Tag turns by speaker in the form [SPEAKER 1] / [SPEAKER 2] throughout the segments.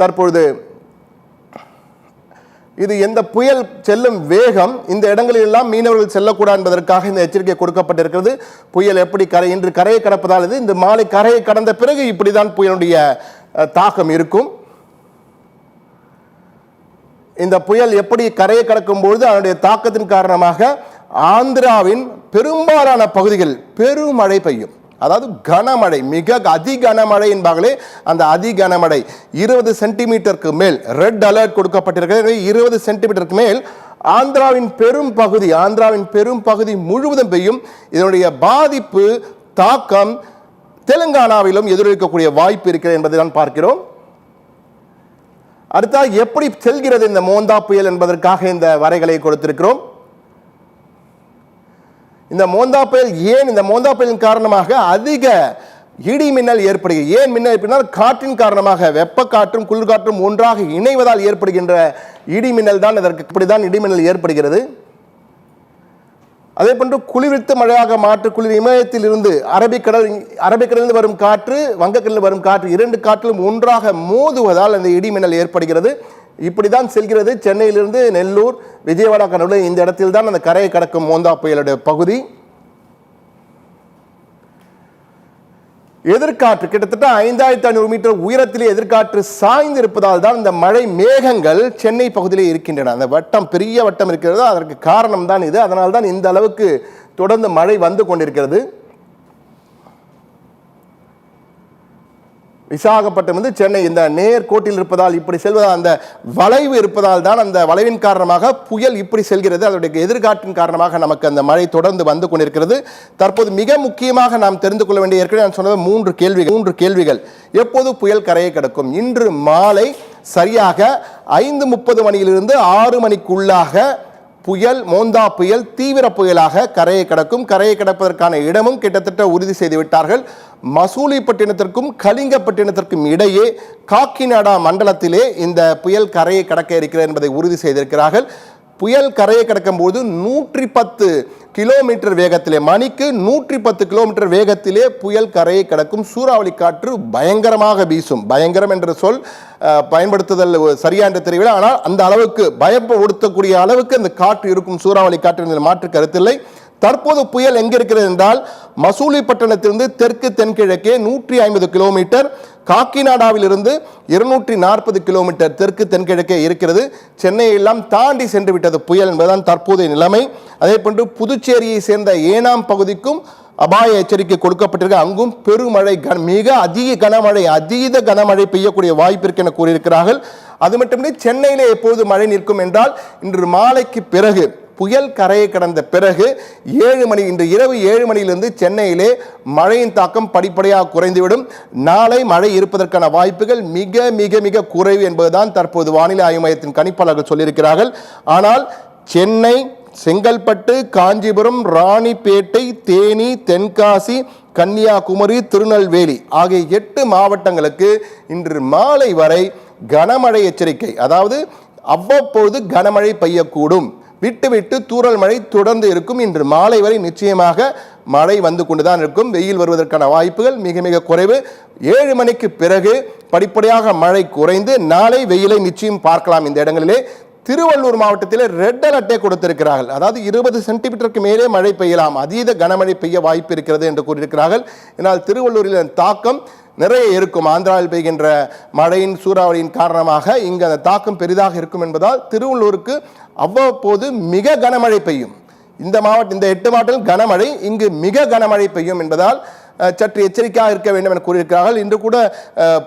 [SPEAKER 1] தற்பொழுது இது எந்த புயல் செல்லும் வேகம் இந்த இடங்களில் எல்லாம் மீனவர்கள் செல்லக்கூடாது என்பதற்காக இந்த எச்சரிக்கை கொடுக்கப்பட்டிருக்கிறது. புயல் எப்படி இன்று கரையை கடப்பதால் இது இந்த மாலை கரையை கடந்த பிறகு இப்படிதான் புயலுடைய தாக்கம் இருக்கும். இந்த புயல் எப்படி கரையை கடக்கும் பொழுது அதனுடைய தாக்கத்தின் காரணமாக ஆந்திராவின் பெரும்பாலான பகுதிகள் பெருமழை பெய்யும். அதாவது கனமழை, மிக அதி கனமழை என்பார்களே, அந்த அதி கனமழை 20 சென்டிமீட்டருக்கு மேல் ரெட் அலர்ட் கொடுக்கப்பட்டிருக்கிறது. 20 சென்டிமீட்டருக்கு மேல் ஆந்திராவின் பெரும் பகுதி முழுவதும் பெய்யும். இதனுடைய பாதிப்பு தாக்கம் தெலுங்கானாவிலும் எதிரொலிக்கக்கூடிய வாய்ப்பு இருக்கிறது என்பதை தான் பார்க்கிறோம். அடுத்த எப்படி செல்கிறது இந்த மோந்தா புயல் என்பதற்காக இந்த வரைகளை கொடுத்திருக்கிறோம். இந்த மோந்தா புயலின் காரணமாக அதிக இடி மின்னல் ஏற்படுகிறது. ஏன் மின்னல் ஏற்படுனால் காற்றின் காரணமாக வெப்ப காற்றும் குளிர்காற்றும் ஒன்றாக இணைவதால் ஏற்படுகின்ற இடி மின்னல் தான். இதற்கு இப்படிதான் இடிமின்னல் ஏற்படுகிறது. அதே போன்று குளிர்வித்த மழையாக மாற்று குளிர் இமயத்தில் இருந்து அரபிக்கடலில் வரும் காற்று, வங்கக்கடலில் வரும் காற்று, 2 காற்றிலும் ஒன்றாக மோதுவதால் அந்த இடிமின்னல் ஏற்படுகிறது. இப்படிதான் செல்கிறது. சென்னையிலிருந்து நெல்லூர், விஜயவாடா கடலூர் இந்த இடத்தில் தான் அந்த கரையை கடக்கும் மோந்தா புயலுடைய பகுதி. எதிர்காற்று கிட்டத்தட்ட 5500 மீட்டர் உயரத்திலே எதிர்காற்று சாய்ந்து இருப்பதால் தான் இந்த மழை மேகங்கள் சென்னை பகுதியிலே இருக்கின்றன. அந்த வட்டம், பெரிய வட்டம் இருக்கிறது, அதற்கு காரணம் தான் இது. அதனால் தான் இந்த அளவுக்கு தொடர்ந்து மழை வந்து கொண்டிருக்கிறது. விசாகப்பட்டினம் சென்னை இந்த நேர்கோட்டில் இருப்பதால், இப்படி செல்வதால், அந்த வளைவு இருப்பதால் தான், அந்த வளைவின் காரணமாக புயல் இப்படி செல்கிறது. அதனுடைய எதிர்காற்றின் காரணமாக நமக்கு அந்த மழை தொடர்ந்து வந்து கொண்டிருக்கிறது. தற்போது மிக முக்கியமாக நாம் தெரிந்து கொள்ள வேண்டிய, ஏற்கனவே நான் சொன்னது 3 கேள்விகள். எப்போது புயல் கரையை கடக்கும்? இன்று மாலை சரியாக 5:30 மணியிலிருந்து 6 மணிக்குள்ளாக புயல், மோந்தா புயல் தீவிர புயலாக கரையை கடக்கும். கரையை கடப்பதற்கான இடமும் கிட்டத்தட்ட உறுதி செய்து விட்டார்கள். மசூலிப்பட்டினத்திற்கும் கலிங்கப்பட்டினத்திற்கும் இடையே காக்கிநாடா மண்டலத்திலே இந்த புயல் கரையை கடக்க இருக்கிறது என்பதை உறுதி செய்திருக்கிறார்கள். புயல் கரையை கடக்கும் போது 110 கிலோமீட்டர் வேகத்திலே, மணிக்கு 110 கிலோமீட்டர் வேகத்திலே புயல் கரையை கடக்கும். சூறாவளி காற்று பயங்கரமாக வீசும். பயங்கரம் என்ற சொல் பயன்படுத்துதல் சரியா என்று தெரியவில்லை. ஆனால் அந்த அளவுக்கு பயப்படுத்தக்கூடிய அளவுக்கு அந்த காற்று இருக்கும். சூறாவளி காற்று மாற்று கருத்தில்லை. தற்போது புயல் எங்கே இருக்கிறது என்றால், மசூலிப்பட்டினத்திலிருந்து தெற்கு தென்கிழக்கே 150 கிலோமீட்டர், காக்கிநாடாவில் இருந்து 240 கிலோமீட்டர் தெற்கு தென்கிழக்கே இருக்கிறது. சென்னையை எல்லாம் தாண்டி சென்று விட்டது புயல் என்பதுதான் தற்போதைய நிலைமை. அதே போன்று புதுச்சேரியை சேர்ந்த ஏனாம் பகுதிக்கும் அபாய எச்சரிக்கை கொடுக்கப்பட்டிருக்கு. அங்கும் பெருமழை, மிக அதீத கனமழை பெய்யக்கூடிய வாய்ப்பு இருக்கு என கூறியிருக்கிறார்கள். அது மட்டுமின்றி சென்னையிலே எப்போது மழை நிற்கும் என்றால், இன்று மாலைக்கு பிறகு, புயல் கரையை கடந்த பிறகு இன்று இரவு 7 மணியிலிருந்து சென்னையிலே மழையின் தாக்கம் படிப்படியாக குறைந்துவிடும். நாளை மழை இருப்பதற்கான வாய்ப்புகள் மிக மிக மிக குறைவு என்பதுதான் தற்போது வானிலை ஆய்வு மையத்தின் கணிப்பாளர்கள் சொல்லியிருக்கிறார்கள். ஆனால் சென்னை, செங்கல்பட்டு, காஞ்சிபுரம், ராணிப்பேட்டை, தேனி, தென்காசி, கன்னியாகுமரி, திருநெல்வேலி ஆகிய 8 மாவட்டங்களுக்கு இன்று மாலை வரை கனமழை எச்சரிக்கை. அதாவது அவ்வப்பொழுது கனமழை பெய்யக்கூடும், விட்டு விட்டு தூறல் மழை தொடர்ந்து இருக்கும். இன்று மாலை வரை நிச்சயமாக மழை வந்து கொண்டுதான் இருக்கும். வெயில் வருவதற்கான வாய்ப்புகள் மிக மிக குறைவு. 7 மணிக்கு பிறகு படிப்படியாக மழை குறைந்து நாளை வெயிலை நிச்சயம் பார்க்கலாம். இந்த இடங்களிலே திருவள்ளூர் மாவட்டத்தில் ரெட் அலர்ட்டே கொடுத்திருக்கிறார்கள். அதாவது 20 சென்டிமீட்டருக்கு மேலே மழை பெய்யலாம், அதீத கனமழை பெய்ய வாய்ப்பு இருக்கிறது என்று கூறியிருக்கிறார்கள். இதனால் திருவள்ளூரில் தாக்கம் நிறைய இருக்கும். ஆந்திராவில் பெய்கின்ற மழையின், சூறாவளியின் காரணமாக இங்கு அந்த தாக்கம் பெரிதாக இருக்கும் என்பதால் திருவள்ளூருக்கு அவ்வப்போது மிக கனமழை பெய்யும். இந்த 8 மாவட்டத்தில் கனமழை, இங்கு மிக கனமழை பெய்யும் என்பதால் சற்று எச்சரிக்கையாக இருக்க வேண்டும் என கூறியிருக்கிறார்கள். இன்று கூட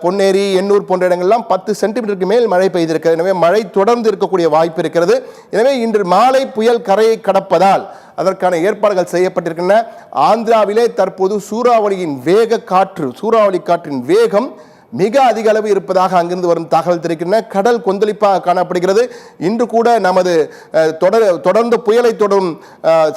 [SPEAKER 1] பொன்னேரி, எண்ணூர் போன்ற இடங்கள்லாம் 10 சென்டிமீட்டருக்கு மேல் மழை பெய்திருக்கிறது. எனவே மழை தொடர்ந்து இருக்கக்கூடிய வாய்ப்பு இருக்கிறது. எனவே இன்று மாலை புயல் கரையை கடப்பதால் அதற்கான ஏற்பாடுகள் செய்யப்பட்டிருக்கின்றன. ஆந்திராவிலே தற்போது சூறாவளி காற்றின் வேகம் மிக அதிக அளவு இருப்பதாக அங்கிருந்து வரும் தகவல் தெரிவிக்கின்றன. கடல் கொந்தளிப்பாக காணப்படுகிறது. இன்று கூட நமது தொடர்ந்து புயலை தொடரும்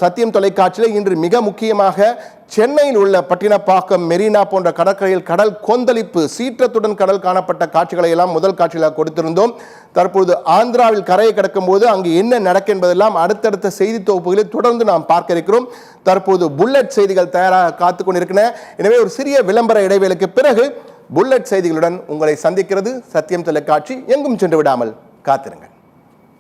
[SPEAKER 1] சத்தியம் தொலைக்காட்சியில் இன்று மிக முக்கியமாக சென்னையில் உள்ள பட்டினப்பாக்கம், மெரினா போன்ற கடற்கரையில் கடல் கொந்தளிப்பு, சீற்றத்துடன் கடல் காணப்பட்ட காட்சிகளை எல்லாம் முதல் காட்சிகளாக கொடுத்திருந்தோம். தற்போது ஆந்திராவில் கரையை கடக்கும் போது அங்கு என்ன நடக்கும் என்பதெல்லாம் அடுத்தடுத்த செய்தி தொகுப்புகளில் தொடர்ந்து நாம் பார்க்க இருக்கிறோம். தற்போது புல்லட் செய்திகள் தயாராக காத்துக் கொண்டிருக்கின்றன. எனவே ஒரு சிறிய விளம்பர இடைவேளைக்கு பிறகு புல்லட் செய்திகளுடன் உங்களை சந்திக்கிறது சத்தியம் தொலைக்காட்சி. எங்கும் சென்று விடாமல் காத்திருங்கள்.